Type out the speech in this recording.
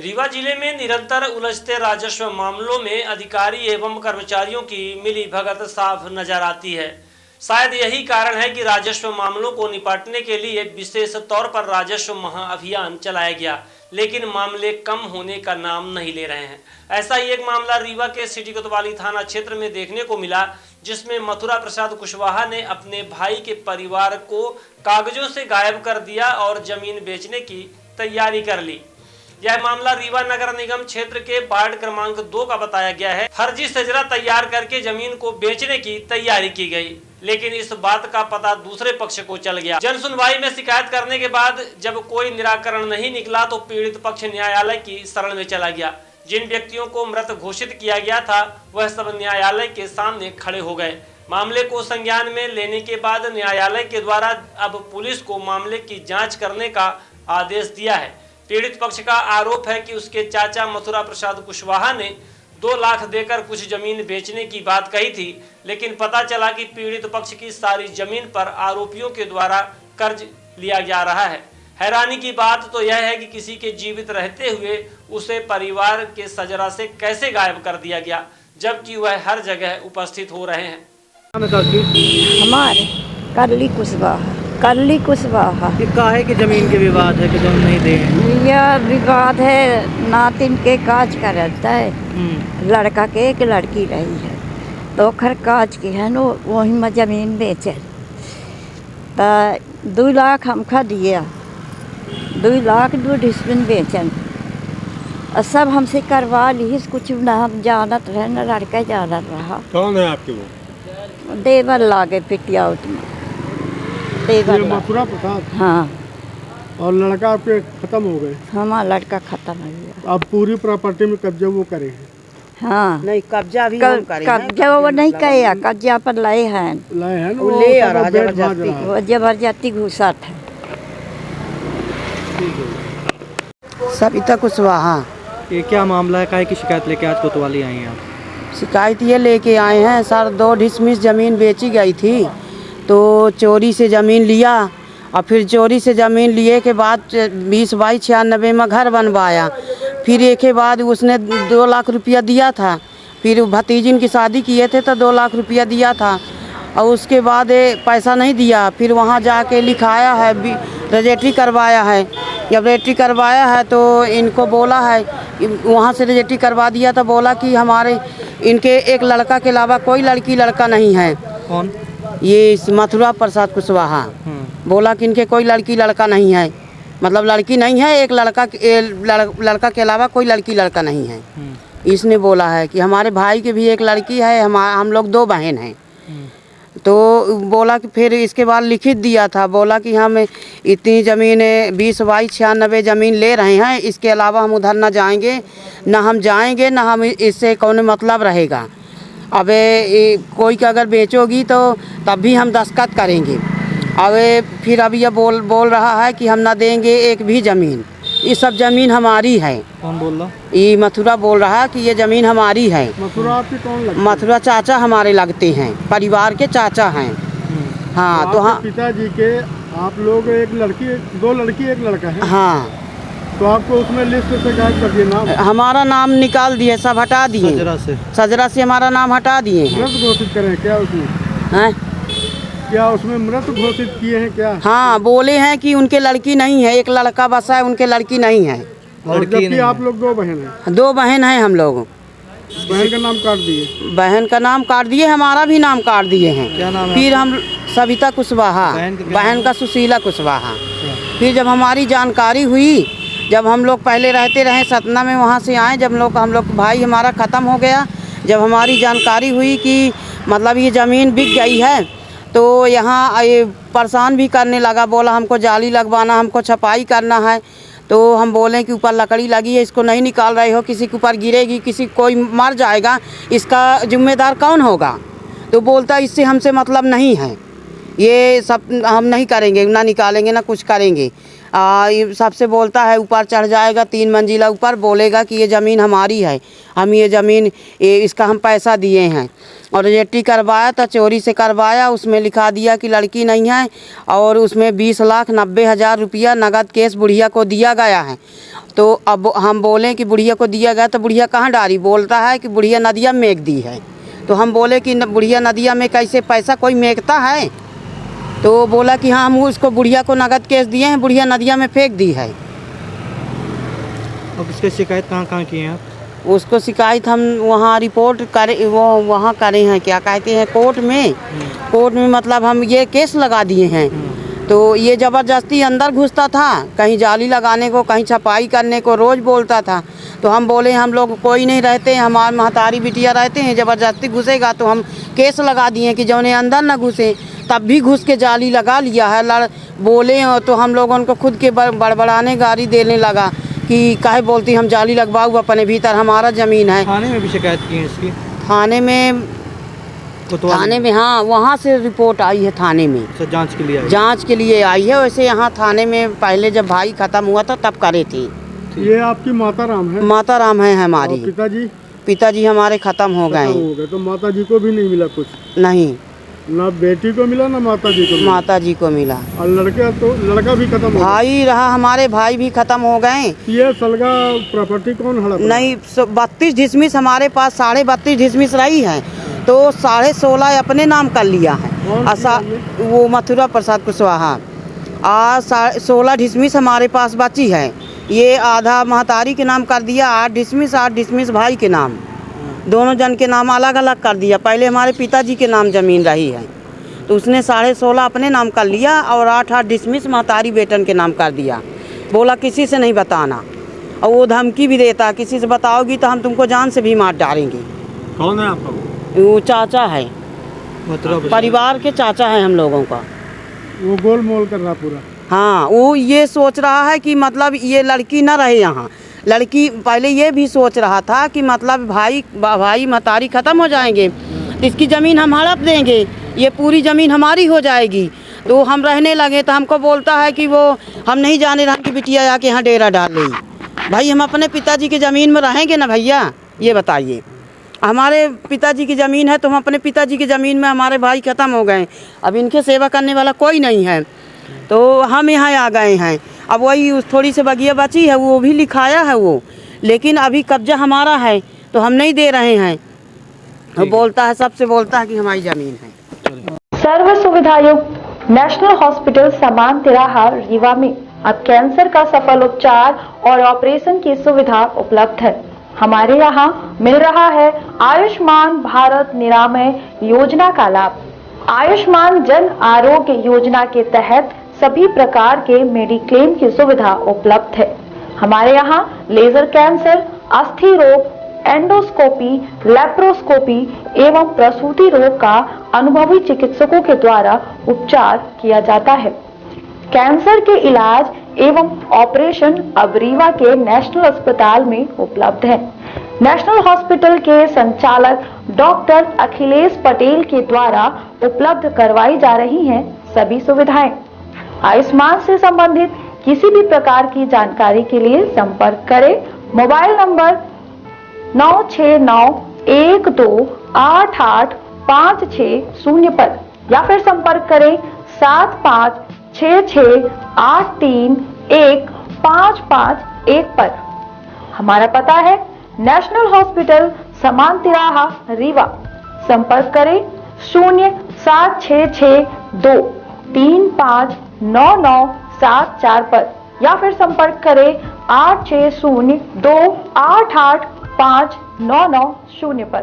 रीवा जिले में निरंतर उलझते राजस्व मामलों में अधिकारी एवं कर्मचारियों की मिलीभगत साफ नजर आती है। शायद यही कारण है कि राजस्व मामलों को निपटने के लिए विशेष तौर पर राजस्व महाअभियान चलाया गया, लेकिन मामले कम होने का नाम नहीं ले रहे हैं। ऐसा ही एक मामला रीवा के सिटी कोतवाली थाना क्षेत्र में देखने को मिला, जिसमें मथुरा प्रसाद कुशवाहा ने अपने भाई के परिवार को कागजों से गायब कर दिया और जमीन बेचने की तैयारी कर ली। यह मामला रीवा नगर निगम क्षेत्र के वार्ड क्रमांक 2 का बताया गया है। फर्जी सजरा तैयार करके जमीन को बेचने की तैयारी की गई, लेकिन इस बात का पता दूसरे पक्ष को चल गया। जन सुनवाई में शिकायत करने के बाद जब कोई निराकरण नहीं निकला तो पीड़ित पक्ष न्यायालय की शरण में चला गया। जिन व्यक्तियों को मृत घोषित किया गया था वह सब न्यायालय के सामने खड़े हो गए। मामले को संज्ञान में लेने के बाद न्यायालय के द्वारा अब पुलिस को मामले की जाँच करने का आदेश दिया है। पीड़ित पक्ष का आरोप है कि उसके चाचा मथुरा प्रसाद कुशवाहा ने 2 लाख देकर कुछ जमीन बेचने की बात कही थी, लेकिन पता चला कि पीड़ित पक्ष की सारी जमीन पर आरोपियों के द्वारा कर्ज लिया जा रहा है। हैरानी की बात तो यह है कि किसी के जीवित रहते हुए उसे परिवार के सजरा से कैसे गायब कर दिया गया, जबकि वह हर जगह उपस्थित हो रहे हैं। हमारे करली कुशवाहा ये काहे के जमीन के विवाद है कि जो नहीं दे? यह विवाद है नातिन के काज का रहता है। लड़का के एक लड़की रही है तो खर काज के है नो वही में जमीन बेचे तो 2 लाख हमका दिया, 2 लाख 2 डिस्बिन बेचन और सब हमसे करवा ली। कुछ ना हम जानत रहे न लड़का जानत रहा। कौन है आपके वो? देवर लागे पिटियाउट में मथुरा प्रसाद। हाँ, और लड़का आपके खत्म हो गए? हमारा लड़का खत्म हो गया। अब पूरी प्रॉपर्टी में कब्जा वो करे हैं? हाँ, नहीं कब्जा भी कब्जा वो नहीं किया, कब्जा पर लाए हैं वो ले आ रहा वो जबरदस्ती घुसा था। सविता कुशवाहा। ये क्या मामला है, काहे की शिकायत लेके आज कोतवाली आई हैं आप? शिकायत ये लेके आए हैं सर, 2 डिसमिस ज़मीन बेची गई थी तो चोरी से ज़मीन लिया और फिर चोरी से ज़मीन लिए के बाद 20/92 में घर बनवाया। फिर एक के बाद उसने 2 लाख रुपया दिया था। फिर भतीजिन की शादी किए थे तो 2 लाख रुपया दिया था और उसके बाद पैसा नहीं दिया। फिर वहाँ जाके लिखाया है, रजिस्ट्री करवाया है। जब रजिस्ट्री करवाया है तो इनको बोला है, वहाँ से रजिस्ट्री करवा दिया तो बोला कि हमारे इनके एक लड़का के अलावा कोई लड़का नहीं है। कौन? ये मथुरा प्रसाद कुशवाहा। बोला कि इनके कोई लड़का नहीं है, मतलब लड़की नहीं है, एक लड़का के अलावा कोई लड़का नहीं है। इसने बोला है कि हमारे भाई के भी एक लड़की है, हम लोग 2 बहन हैं। तो बोला कि फिर इसके बाद लिखित दिया था, बोला कि हम इतनी ज़मीन 20/96 ज़मीन ले रहे हैं, इसके अलावा हम उधर ना जाएंगे, ना हम जाएंगे, ना हम इससे कौन मतलब रहेगा। अब कोई का अगर बेचोगी तो तब भी हम दस्तखत करेंगे। अब फिर अब यह बोल रहा है कि हम ना देंगे एक भी ज़मीन, ये सब ज़मीन हमारी है। कौन बोल रहा? ये मथुरा बोल रहा कि ये ज़मीन हमारी है। मथुरा आपके कौन लगते? मथुरा चाचा हमारे लगते हैं, परिवार के चाचा हैं। हाँ, तो हाँ पिताजी के आप लोग 2 लड़की 1 लड़का है। हाँ, तो आपको उसमें लिस्ट से गायब कर दिए नाम? हमारा नाम निकाल दिए, सब हटा दिए। सजरा से हमारा नाम हटा दिए हैं। मृत घोषित करें क्या उसमें? हैं? क्या उसमें मृत घोषित किए हैं क्या? हाँ, बोले हैं कि उनके लड़की नहीं है, एक लड़का बसा है, उनके लड़की नहीं है। और जबकि आप लोग 2 बहन हैं? 2 बहन हैं हम लोग। बहन का नाम काट दिए? बहन का नाम काट दिए, हमारा भी नाम काट दिए हैं। क्या नाम है? फिर हम सविता कुशवाहा, बहन का सुशीला कुशवाहा। फिर जब हमारी जानकारी हुई, जब हम लोग पहले रहते रहे सतना में, वहाँ से आए, जब हम लोग भाई हमारा ख़त्म हो गया, जब हमारी जानकारी हुई कि मतलब ये ज़मीन बिक गई है तो यहाँ ये परेशान भी करने लगा। बोला हमको जाली लगवाना, हमको छपाई करना है। तो हम बोलें कि ऊपर लकड़ी लगी है, इसको नहीं निकाल रहे हो, किसी के ऊपर गिरेगी, किसी कोई मर जाएगा, इसका जिम्मेदार कौन होगा? तो बोलता इससे हमसे मतलब नहीं है, ये सब हम नहीं करेंगे, ना निकालेंगे ना कुछ करेंगे। ये सबसे बोलता है, ऊपर चढ़ जाएगा 3 मंजिला ऊपर, बोलेगा कि ये ज़मीन हमारी है, हम ये ज़मीन इसका हम पैसा दिए हैं। और रजिस्ट्री करवाया तो चोरी से करवाया, उसमें लिखा दिया कि लड़की नहीं है और उसमें 20,90,000 रुपया नगद केस बुढ़िया को दिया गया है। तो तो अब हम बोले कि बुढ़िया को दिया गया, तो बुढ़िया कहाँ डाली, बोलता है कि बुढ़िया नदिया में फेंक दी है। तो हम बोले कि बुढ़िया नदिया में कैसे पैसा कोई फेंकता है, तो बोला कि हाँ हम उसको बुढ़िया को नगद केस दिए हैं, बुढ़िया नदिया में फेंक दी है। अब इसकी शिकायत कहाँ की हैं आप? उसको शिकायत हम वहाँ रिपोर्ट करे, वो वहाँ करे हैं, क्या कहते हैं, कोर्ट में मतलब हम ये केस लगा दिए हैं। तो ये ज़बरदस्ती अंदर घुसता था, कहीं जाली लगाने को, कहीं छपाई करने को, रोज़ बोलता था। तो हम बोले हम लोग कोई नहीं रहते, हमारे महतारी बिटिया रहते हैं, ज़बरदस्ती घुसेगा तो हम केस लगा दिए कि जौने अंदर न घुसे। तब भी घुस के जाली लगा लिया है। बोले तो हम लोगों को खुद के बड़बड़ाने गाड़ी देने लगा कि काहे बोलती हम जाली लगवाऊँ अपने भीतर, हमारा ज़मीन है। थाने में भी शिकायत की है इसकी? थाने में हाँ, वहाँ से रिपोर्ट आई है थाने में। जांच के लिए आई है। वैसे यहाँ थाने में पहले जब भाई ख़त्म हुआ था तब करे थी। ये आपकी माता राम है? माता राम है हमारी। पिताजी हमारे ख़त्म हो गए। तो माता जी को भी नहीं मिला कुछ? नहीं, ना बेटी को मिला ना माता जी को मिला। माता जी को मिला। और लड़का भी खत्म हो गया। भाई रहा, हमारे भाई भी खत्म हो गए। ये सलगा प्रॉपर्टी कौन हड़प? नहीं, 32 डिसमिस हमारे पास 32.5 डिसमिस रही है, तो 16.5 अपने नाम कर लिया है। वो मथुरा प्रसाद कुशवाहा। 16 डिसमिस हमारे पास बची है। ये आधा महतारी के नाम कर दिया, 8 डिसमिस भाई के नाम, दोनों जन के नाम अलग अलग कर दिया। पहले हमारे पिताजी के नाम ज़मीन रही है, तो उसने 16.5 अपने नाम कर लिया और 8 डिसमिस महतारी बेटन के नाम कर दिया। बोला किसी से नहीं बताना, और वो धमकी भी देता, किसी से बताओगी तो हम तुमको जान से भी मार डालेंगे। कौन है आपका? वो चाचा है, परिवार के चाचा है हम लोगों का। वो गोल मोल कर रहा पूरा? हाँ, वो ये सोच रहा है कि मतलब ये लड़की ना रहे यहाँ। लड़की पहले ये भी सोच रहा था कि मतलब भाई महतारी ख़त्म हो जाएंगे तो इसकी ज़मीन हम हड़प देंगे, ये पूरी ज़मीन हमारी हो जाएगी। तो हम रहने लगे तो हमको बोलता है कि वो हम नहीं जाने रहे कि बिटिया आके यहाँ डेरा डाल ली। भाई हम अपने पिताजी की ज़मीन में रहेंगे ना भैया, ये बताइए। हमारे पिताजी की ज़मीन है तो हम अपने पिताजी की ज़मीन में, हमारे भाई ख़त्म हो गए, अब इनके सेवा करने वाला कोई नहीं है, तो हम यहाँ आ गए हैं। अब वही थोड़ी सी बगिया बची है, वो भी लिखाया है वो, लेकिन अभी कब्जा हमारा है तो हम नहीं दे रहे हैं। वो बोलता है, सबसे बोलता है कि हमारी ज़मीन है। सर्व सुविधायुक्त नेशनल हॉस्पिटल समान तिराहा रीवा में अब कैंसर का सफल उपचार और ऑपरेशन की सुविधा उपलब्ध है। हमारे यहाँ मिल रहा है आयुष्मान भारत निरामय योजना का लाभ। आयुष्मान जन आरोग्य योजना के तहत सभी प्रकार के मेडिक्लेम की सुविधा उपलब्ध है। हमारे यहाँ लेजर कैंसर, अस्थि रोग, एंडोस्कोपी, लेप्रोस्कोपी एवं प्रसूति रोग का अनुभवी चिकित्सकों के द्वारा उपचार किया जाता है। कैंसर के इलाज एवं ऑपरेशन अब रीवा के नेशनल अस्पताल में उपलब्ध है। नेशनल हॉस्पिटल के संचालक डॉक्टर अखिलेश पटेल के द्वारा उपलब्ध करवाई जा रही हैं सभी सुविधाएं। आयुष्मान से संबंधित किसी भी प्रकार की जानकारी के लिए संपर्क करें मोबाइल नंबर 9691288560 पर, या फिर संपर्क करें 7566831551 पर। हमारा पता है नेशनल हॉस्पिटल समान तिराहा रीवा। संपर्क करें 07662359974 पर, या फिर संपर्क करें 8602885990 पर।